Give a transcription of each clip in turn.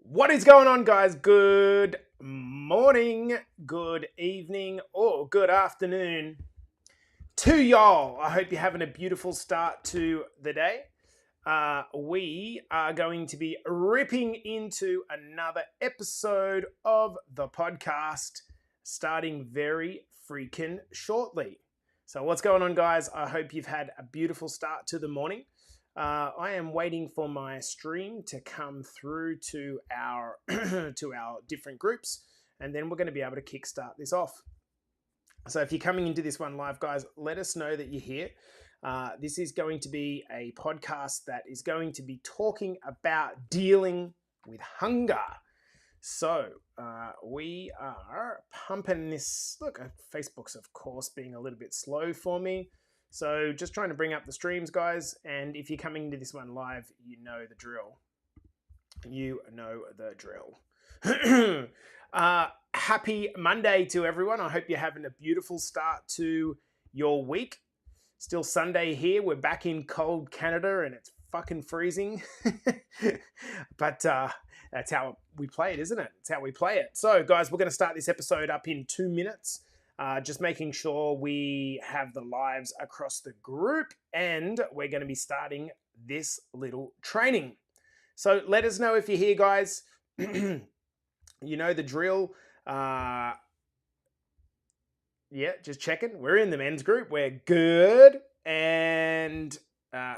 What is going on, guys? Good morning, good evening, or good afternoon to y'all. I hope you're having a beautiful start to the day. We are going to be ripping into another episode of the podcast starting very freaking shortly. So, what's going on, guys? I hope you've had a beautiful start to the morning. I am waiting for my stream to come through to our to our different groups, and then we're going to be able to kickstart this off. So if you're coming into this one live, guys, let us know that you're here. This is going to be a podcast that is going to be talking about dealing with hunger. So we are pumping this. Look, Facebook's, of course, being a little bit slow for me. So just trying to bring up the streams, guys. And if you're coming into this one live, you know the drill. You know the drill. Happy Monday to everyone. I hope you're having a beautiful start to your week. Still Sunday here. We're back in cold Canada and it's fucking freezing. But that's how we play it, isn't it? It's how we play it. So, guys, we're going to start this episode up in 2 minutes. Just making sure we have the lives across the group, and we're going to be starting this little training. So let us know if you're here, guys. You know the drill. Yeah, just checking. We're in the men's group. We're good. And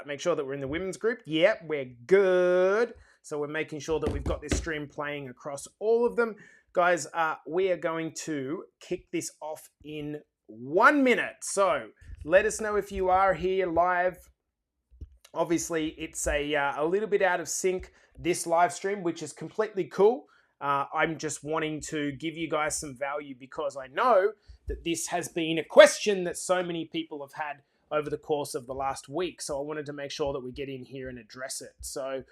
make sure that we're in the women's group. Yep, we're good. So we're making sure that we've got this stream playing across all of them. Guys, we are going to kick this off in 1 minute. So let us know if you are here live. Obviously, it's a little bit out of sync, this live stream, which is completely cool. I'm just wanting to give you guys some value because I know that this has been a question that so many people have had over the course of the last week. So I wanted to make sure that we get in here and address it. So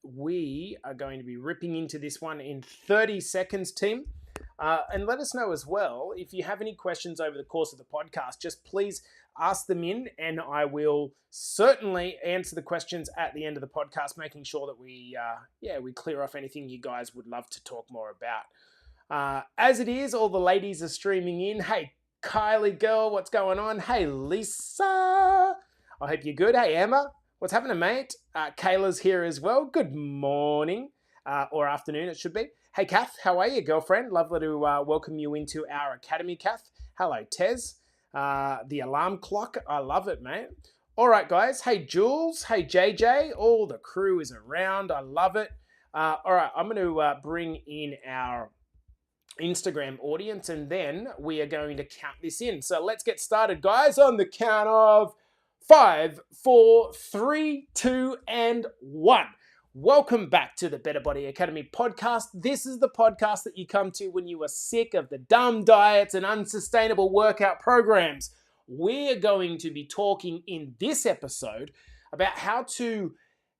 we are going to be ripping into this one in 30 seconds, team. And let us know as well, if you have any questions over the course of the podcast, just please ask them in and I will certainly answer the questions at the end of the podcast, making sure that we clear off anything you guys would love to talk more about. As it is, all the ladies are streaming in. Hey, Kylie girl, what's going on? Hey, Lisa, I hope you're good. Hey, Emma. What's happening, mate? Kayla's here as well. Good morning, or afternoon it should be. Hey, Kath, how are you, girlfriend? Lovely to welcome you into our academy, Kath. Hello, Tez. The alarm clock, I love it, mate. All right, guys. Hey, Jules. Hey, JJ. All the crew is around. I love it. All right, I'm going to bring in our Instagram audience, and then we are going to count this in. So let's get started, guys, on the count of 5, 4, 3, 2, and 1. Welcome back to the Better Body Academy podcast. This is the podcast that you come to when you are sick of the dumb diets and unsustainable workout programs. We're going to be talking in this episode about how to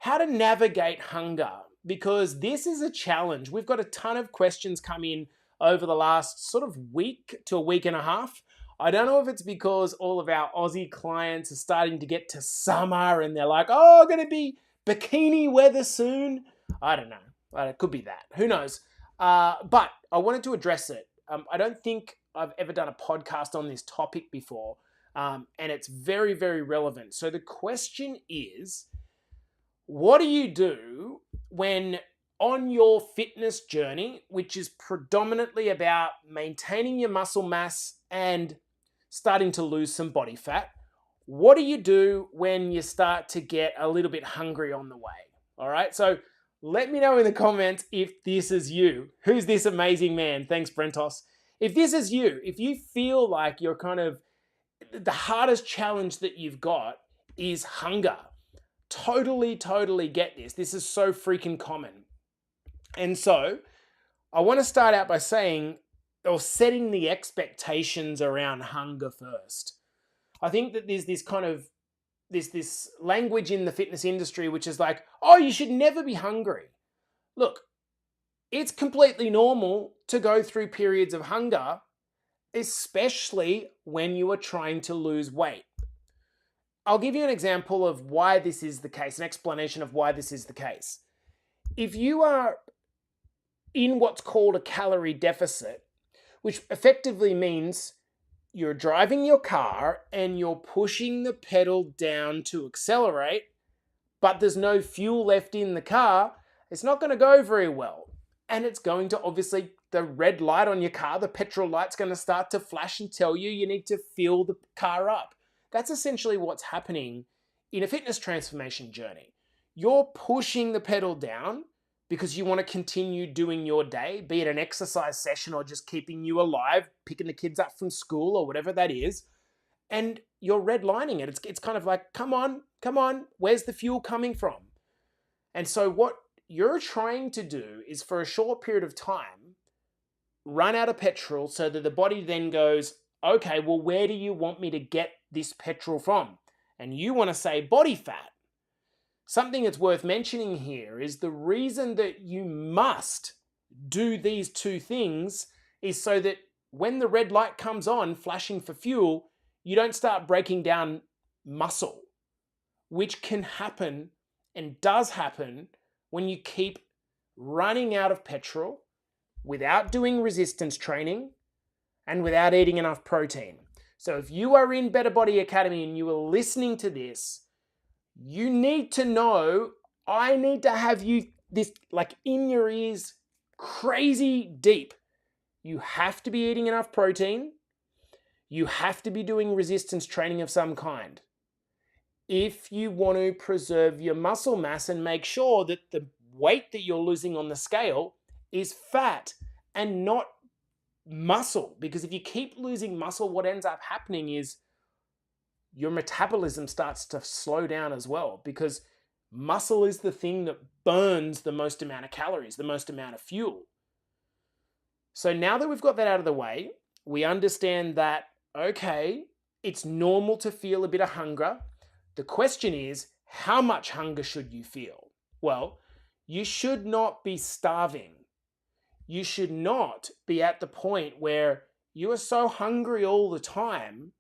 navigate hunger, because this is a challenge. We've got a ton of questions come in over the last sort of week to a week and a half. I don't know if it's because all of our Aussie clients are starting to get to summer and they're like, oh, going to be bikini weather soon. I don't know. It could be that. Who knows? But I wanted to address it. I don't think I've ever done a podcast on this topic before, and it's very, very relevant. So the question is, what do you do when on your fitness journey, which is predominantly about maintaining your muscle mass and starting to lose some body fat? What do you do when you start to get a little bit hungry on the way? All right, so let me know in the comments if this is you. Who's this amazing man? Thanks, Brentos. If this is you, if you feel like you're kind of, the hardest challenge that you've got is hunger, totally get this. This is so freaking common. And so I want to start out by saying, or setting the expectations around hunger first. I think that there's this kind of, this language in the fitness industry which is like, oh, you should never be hungry. Look, it's completely normal to go through periods of hunger, especially when you are trying to lose weight. I'll give you an example of why this is the case, an explanation of why this is the case. If you are in what's called a calorie deficit, which effectively means you're driving your car and you're pushing the pedal down to accelerate, but there's no fuel left in the car. It's not going to go very well. And it's going to, obviously, the red light on your car, the petrol light's going to start to flash and tell you need to fill the car up. That's essentially what's happening in a fitness transformation journey. You're pushing the pedal down because you want to continue doing your day, be it an exercise session or just keeping you alive, picking the kids up from school or whatever that is. And you're redlining it. It's kind of like, come on, where's the fuel coming from? And so what you're trying to do is, for a short period of time, run out of petrol so that the body then goes, okay, well, where do you want me to get this petrol from? And you want to say body fat. Something that's worth mentioning here is the reason that you must do these two things is so that when the red light comes on, flashing for fuel, you don't start breaking down muscle, which can happen and does happen when you keep running out of petrol without doing resistance training and without eating enough protein. So if you are in Better Body Academy and you are listening to this, you need to know, I need to have you this like in your ears, crazy deep. You have to be eating enough protein. You have to be doing resistance training of some kind if you want to preserve your muscle mass and make sure that the weight that you're losing on the scale is fat and not muscle. Because if you keep losing muscle, what ends up happening is your metabolism starts to slow down as well, because muscle is the thing that burns the most amount of calories, the most amount of fuel. So now that we've got that out of the way, we understand that, okay, it's normal to feel a bit of hunger. The question is, how much hunger should you feel? Well, you should not be starving. You should not be at the point where you are so hungry all the time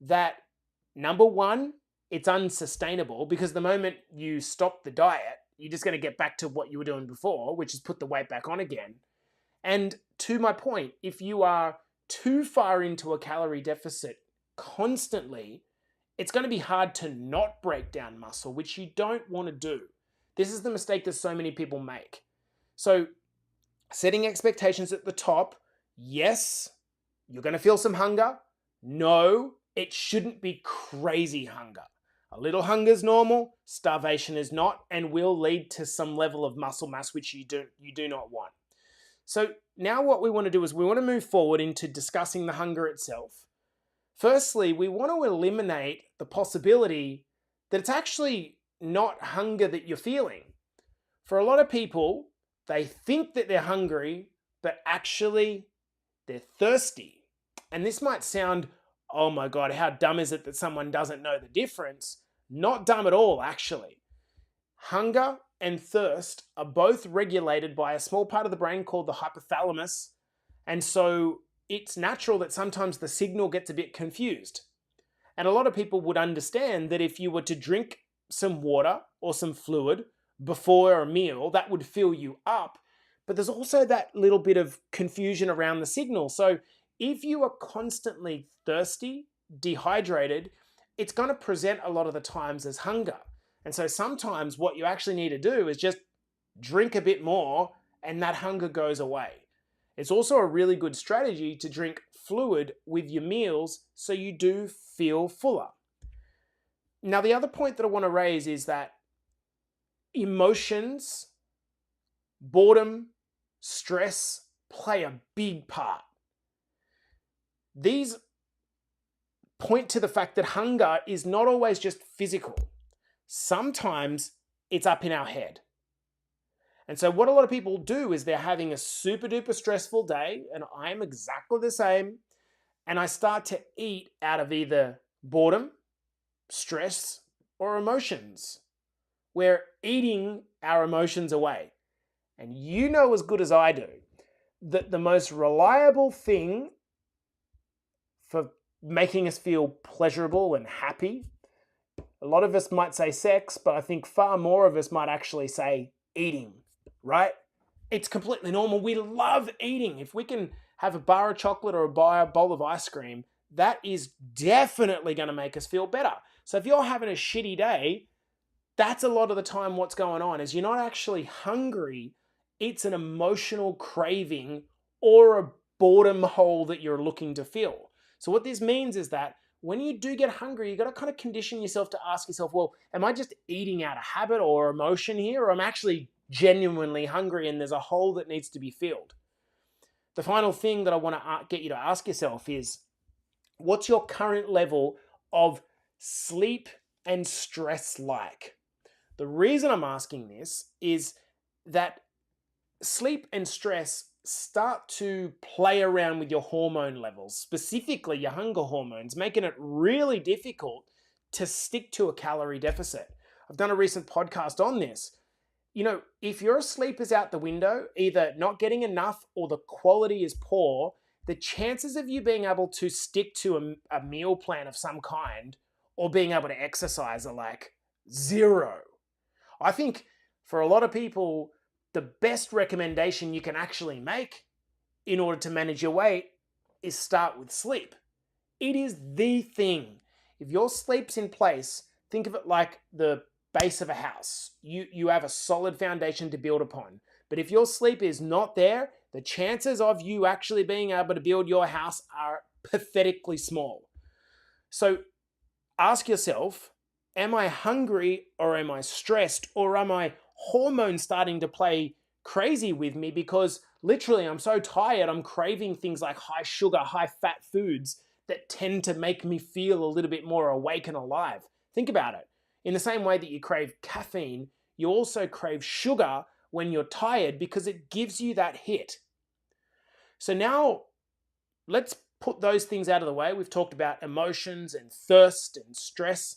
that, number one, it's unsustainable, because the moment you stop the diet, you're just going to get back to what you were doing before, which is put the weight back on again. And to my point, if you are too far into a calorie deficit constantly, it's going to be hard to not break down muscle, which you don't want to do. This is the mistake that so many people make. So setting expectations at the top, yes, you're going to feel some hunger. No, it shouldn't be crazy hunger. A little hunger is normal, starvation is not, and will lead to some level of muscle mass, which you do not want. So now what we want to do is we want to move forward into discussing the hunger itself. Firstly, we want to eliminate the possibility that it's actually not hunger that you're feeling. For a lot of people, they think that they're hungry, but actually they're thirsty. And this might sound, oh my God, how dumb is it that someone doesn't know the difference? Not dumb at all, actually. Hunger and thirst are both regulated by a small part of the brain called the hypothalamus. And so it's natural that sometimes the signal gets a bit confused. And a lot of people would understand that if you were to drink some water or some fluid before a meal, that would fill you up. But there's also that little bit of confusion around the signal. So if you are constantly thirsty, dehydrated, it's going to present a lot of the times as hunger. And so sometimes what you actually need to do is just drink a bit more and that hunger goes away. It's also a really good strategy to drink fluid with your meals so you do feel fuller. Now, the other point that I want to raise is that emotions, boredom, stress play a big part. These point to the fact that hunger is not always just physical. Sometimes it's up in our head. And so what a lot of people do is they're having a super duper stressful day, and I'm exactly the same, and I start to eat out of either boredom, stress, or emotions. We're eating our emotions away. And you know as good as I do that the most reliable thing for making us feel pleasurable and happy, a lot of us might say sex, but I think far more of us might actually say eating, right? It's completely normal. We love eating. If we can have a bar of chocolate or buy a bowl of ice cream, that is definitely going to make us feel better. So if you're having a shitty day, that's a lot of the time what's going on is you're not actually hungry. It's an emotional craving or a boredom hole that you're looking to fill. So what this means is that when you do get hungry, you got to kind of condition yourself to ask yourself, well, am I just eating out of habit or emotion here, or I'm actually genuinely hungry and there's a hole that needs to be filled? The final thing that I want to get you to ask yourself is, what's your current level of sleep and stress like? The reason I'm asking this is that sleep and stress start to play around with your hormone levels, specifically your hunger hormones, making it really difficult to stick to a calorie deficit. I've done a recent podcast on this. You know, if your sleep is out the window, either not getting enough or the quality is poor, the chances of you being able to stick to a meal plan of some kind or being able to exercise are like zero. I think for a lot of people, the best recommendation you can actually make in order to manage your weight is start with sleep. It is the thing. If your sleep's in place, think of it like the base of a house. You have a solid foundation to build upon. But if your sleep is not there, the chances of you actually being able to build your house are pathetically small. So ask yourself, am I hungry or am I stressed, or am I hormones starting to play crazy with me because literally I'm so tired, I'm craving things like high sugar, high fat foods that tend to make me feel a little bit more awake and alive. Think about it. In the same way that you crave caffeine, you also crave sugar when you're tired because it gives you that hit. So now let's put those things out of the way. We've talked about emotions and thirst and stress.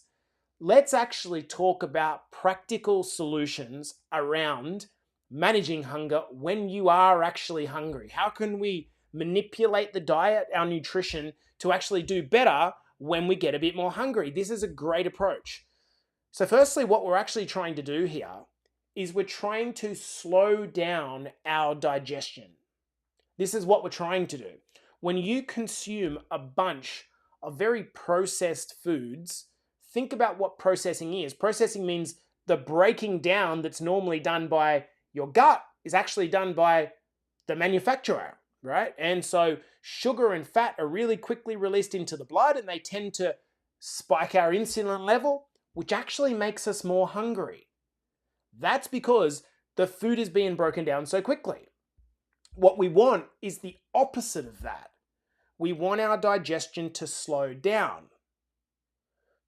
Let's actually talk about practical solutions around managing hunger when you are actually hungry. How can we manipulate the diet, our nutrition, to actually do better when we get a bit more hungry? This is a great approach. So firstly, what we're actually trying to do here is we're trying to slow down our digestion. This is what we're trying to do. When you consume a bunch of very processed foods, think about what processing is. Processing means the breaking down that's normally done by your gut is actually done by the manufacturer, right? And so sugar and fat are really quickly released into the blood and they tend to spike our insulin level, which actually makes us more hungry. That's because the food is being broken down so quickly. What we want is the opposite of that. We want our digestion to slow down.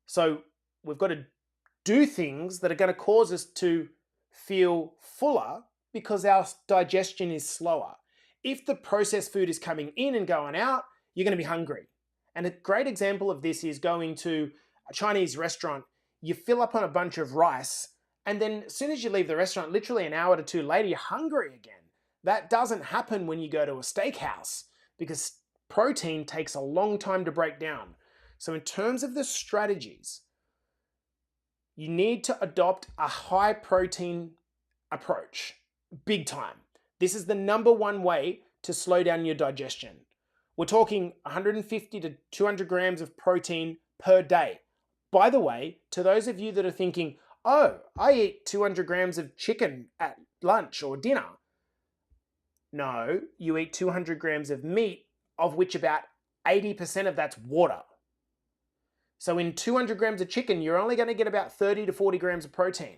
So we've got to do things that are going to cause us to feel fuller because our digestion is slower. If the processed food is coming in and going out, you're going to be hungry. And a great example of this is going to a Chinese restaurant. You fill up on a bunch of rice, and then as soon as you leave the restaurant, literally an hour or two later, you're hungry again. That doesn't happen when you go to a steakhouse because protein takes a long time to break down. So in terms of the strategies, you need to adopt a high protein approach, big time. This is the number one way to slow down your digestion. We're talking 150 to 200 grams of protein per day. By the way, to those of you that are thinking, oh, I eat 200 grams of chicken at lunch or dinner. No, you eat 200 grams of meat, of which about 80% of that's water. So in 200 grams of chicken, you're only going to get about 30 to 40 grams of protein.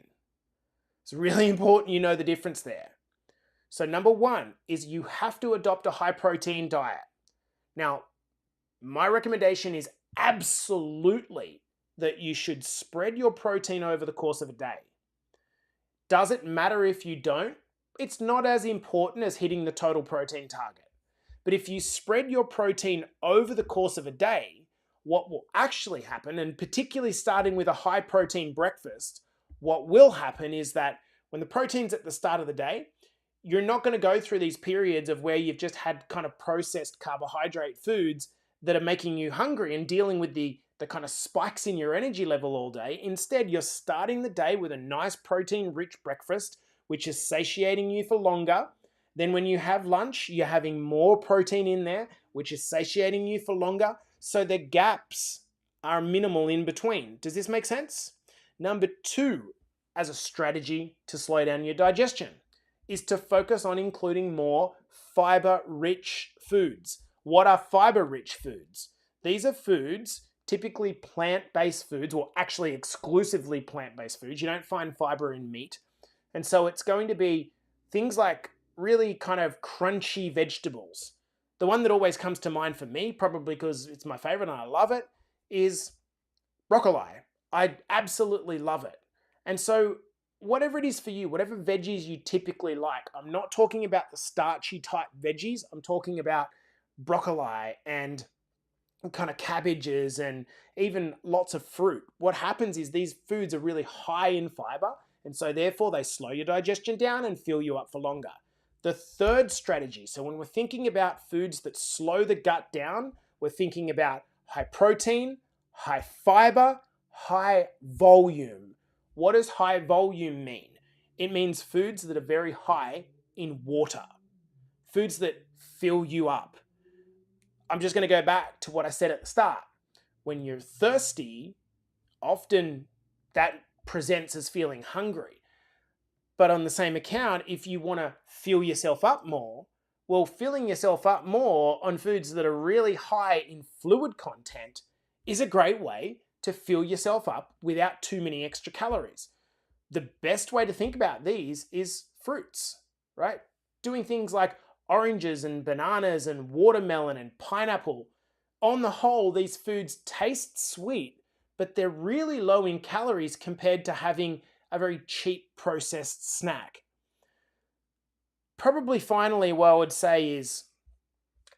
It's really important you know the difference there. So number one is you have to adopt a high protein diet. Now, my recommendation is absolutely that you should spread your protein over the course of a day. Does it matter if you don't? It's not as important as hitting the total protein target. But if you spread your protein over the course of a day, what will actually happen, and particularly starting with a high protein breakfast, what will happen is that when the protein's at the start of the day, you're not going to go through these periods of where you've just had kind of processed carbohydrate foods that are making you hungry and dealing with the kind of spikes in your energy level all day. Instead, you're starting the day with a nice protein-rich breakfast, which is satiating you for longer. Then when you have lunch, you're having more protein in there, which is satiating you for longer. So the gaps are minimal in between. Does this make sense? Number 2, as a strategy to slow down your digestion, is to focus on including more fiber-rich foods. What are fiber-rich foods? These are foods, typically plant-based foods, or actually exclusively plant-based foods. You don't find fiber in meat. And so it's going to be things like really kind of crunchy vegetables. The one that always comes to mind for me, probably because it's my favorite and I love it, is broccoli. I absolutely love it. And so whatever it is for you, whatever veggies you typically like, I'm not talking about the starchy type veggies. I'm talking about broccoli and kind of cabbages and even lots of fruit. What happens is these foods are really high in fiber, and so therefore they slow your digestion down and fill you up for longer. The third strategy, so when we're thinking about foods that slow the gut down, we're thinking about high protein, high fiber, high volume. What does high volume mean? It means foods that are very high in water, foods that fill you up. I'm just going to go back to what I said at the start. When you're thirsty, often that presents as feeling hungry. But on the same account, if you want to fill yourself up more, well, filling yourself up more on foods that are really high in fluid content is a great way to fill yourself up without too many extra calories. The best way to think about these is fruits, right? Doing things like oranges and bananas and watermelon and pineapple. On the whole, these foods taste sweet, but they're really low in calories compared to having a very cheap processed snack. Probably finally, what I would say is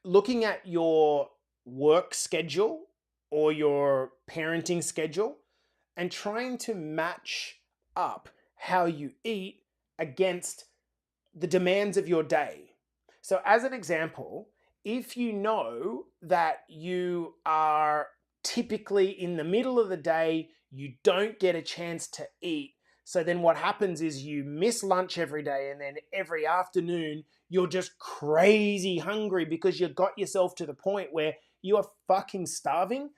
looking at your work schedule or your parenting schedule and trying to match up how you eat against the demands of your day. So as an example, if you know that you are typically in the middle of the day, you don't get a chance to eat. So then what happens is you miss lunch every day, and then every afternoon you're just crazy hungry because you got yourself to the point where you are fucking starving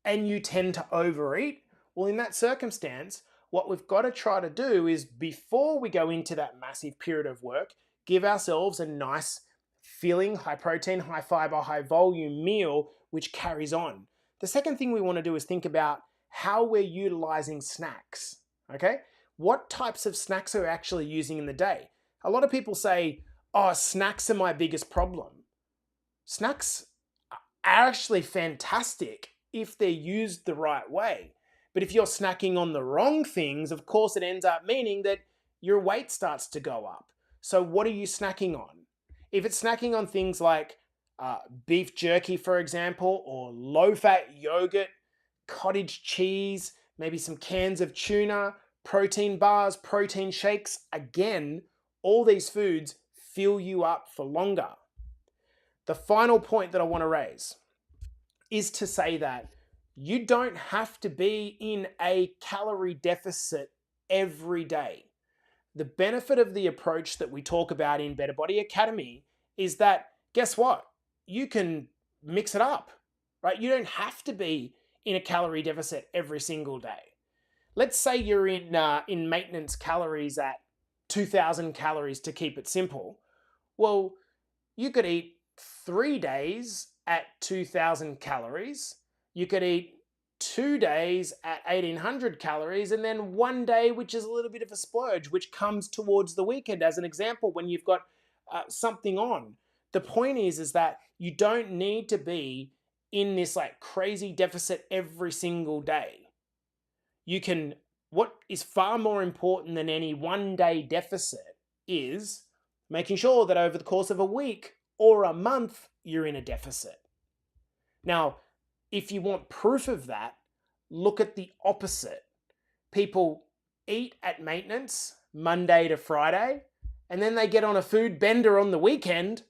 and you tend to overeat. Well, in that circumstance, what we've got to try to do is, before we go into that massive period of work, give ourselves a nice filling, high protein, high fiber, high volume meal, which carries on. The second thing we want to do is think about how we're utilizing snacks, okay? What types of snacks are we actually using in the day? A lot of people say, oh, snacks are my biggest problem. Snacks are actually fantastic if they're used the right way. But if you're snacking on the wrong things, of course, it ends up meaning that your weight starts to go up. So what are you snacking on? If it's snacking on things like beef jerky, for example, or low-fat yogurt, cottage cheese, maybe some cans of tuna, protein bars, protein shakes, again, all these foods fill you up for longer. The final point that I want to raise is to say that you don't have to be in a calorie deficit every day. The benefit of the approach that we talk about in Better Body Academy is that, guess what? You can mix it up, right? You don't have to be in a calorie deficit every single day. Let's say you're in maintenance calories at 2,000 calories to keep it simple. Well, you could eat 3 days at 2,000 calories. You could eat 2 days at 1,800 calories, and then 1 day, which is a little bit of a splurge, which comes towards the weekend, as an example, when you've got something on. The point is that you don't need to be in this like crazy deficit every single day. What is far more important than any 1 day deficit is making sure that over the course of a week or a month, you're in a deficit. Now, if you want proof of that, look at the opposite. People eat at maintenance Monday to Friday, and then they get on a food bender on the weekend,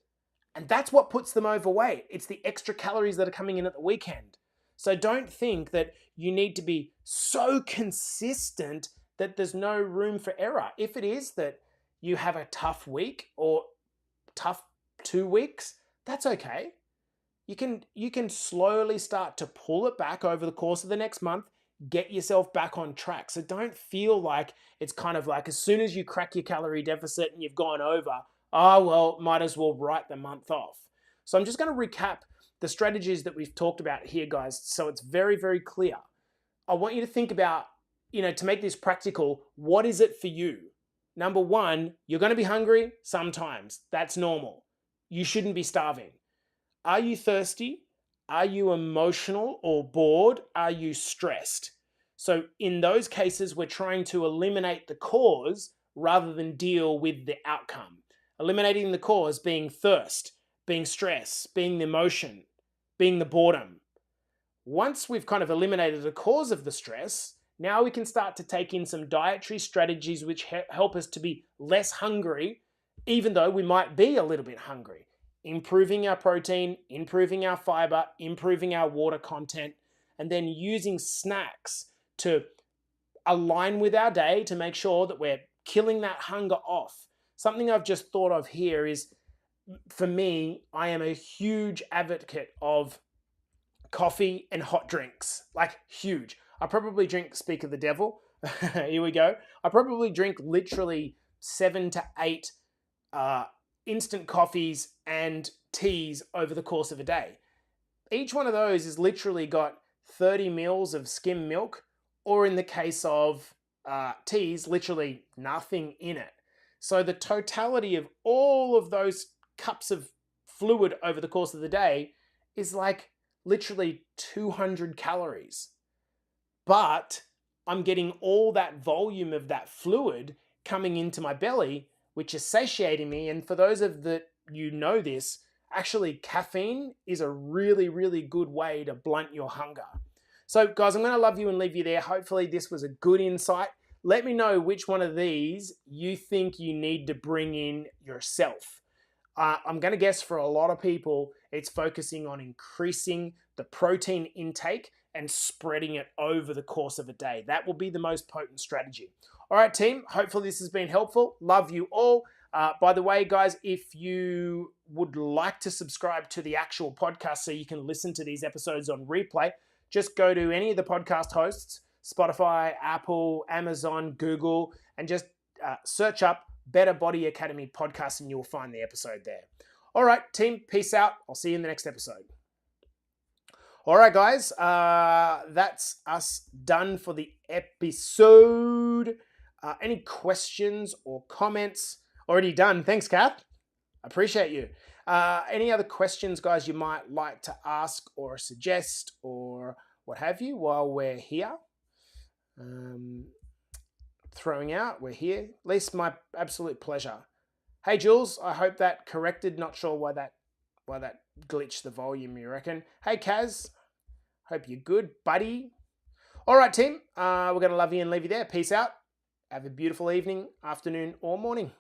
and that's what puts them overweight. It's the extra calories that are coming in at the weekend. So don't think that you need to be so consistent that there's no room for error. If it is that you have a tough week, or tough 2 weeks, that's okay. You can slowly start to pull it back over the course of the next month, get yourself back on track. So don't feel like it's kind of like as soon as you crack your calorie deficit and you've gone over, oh, well, might as well write the month off. So I'm just going to recap the strategies that we've talked about here, guys, so it's very, very clear. I want you to think about, to make this practical, what is it for you? Number one, you're going to be hungry sometimes. That's normal. You shouldn't be starving. Are you thirsty? Are you emotional or bored? Are you stressed? So in those cases, we're trying to eliminate the cause rather than deal with the outcome. Eliminating the cause being thirst, being stress, being the emotion, being the boredom. Once we've kind of eliminated the cause of the stress, now we can start to take in some dietary strategies which help us to be less hungry, even though we might be a little bit hungry. Improving our protein, improving our fiber, improving our water content, and then using snacks to align with our day to make sure that we're killing that hunger off. Something I've just thought of here is, for me, I am a huge advocate of coffee and hot drinks, like huge. I probably drink, speak of the devil, here we go. I probably drink literally 7 to 8 instant coffees and teas over the course of a day. Each one of those has literally got 30 mils of skim milk, or in the case of teas, literally nothing in it. So the totality of all of those cups of fluid over the course of the day is like literally 200 calories. But I'm getting all that volume of that fluid coming into my belly, which is satiating me. And for those of that this, actually caffeine is a really, really good way to blunt your hunger. So guys, I'm going to love you and leave you there. Hopefully this was a good insight. Let me know which one of these you think you need to bring in yourself. I'm going to guess for a lot of people, it's focusing on increasing the protein intake and spreading it over the course of a day. That will be the most potent strategy. All right, team, hopefully this has been helpful. Love you all. By the way, guys, if you would like to subscribe to the actual podcast so you can listen to these episodes on replay, just go to any of the podcast hosts, Spotify, Apple, Amazon, Google, and just search up Better Body Academy podcast and you'll find the episode there. All right, team, peace out. I'll see you in the next episode. All right, guys, that's us done for the episode. Any questions or comments? Already done. Thanks, Kath. Appreciate you. Any other questions, guys, you might like to ask or suggest or what have you while we're here? Throwing out, we're here. At least my absolute pleasure. Hey, Jules, I hope that corrected. Not sure why that glitched the volume, you reckon? Hey, Kaz, hope you're good, buddy. All right, team, we're going to love you and leave you there. Peace out. Have a beautiful evening, afternoon, or morning.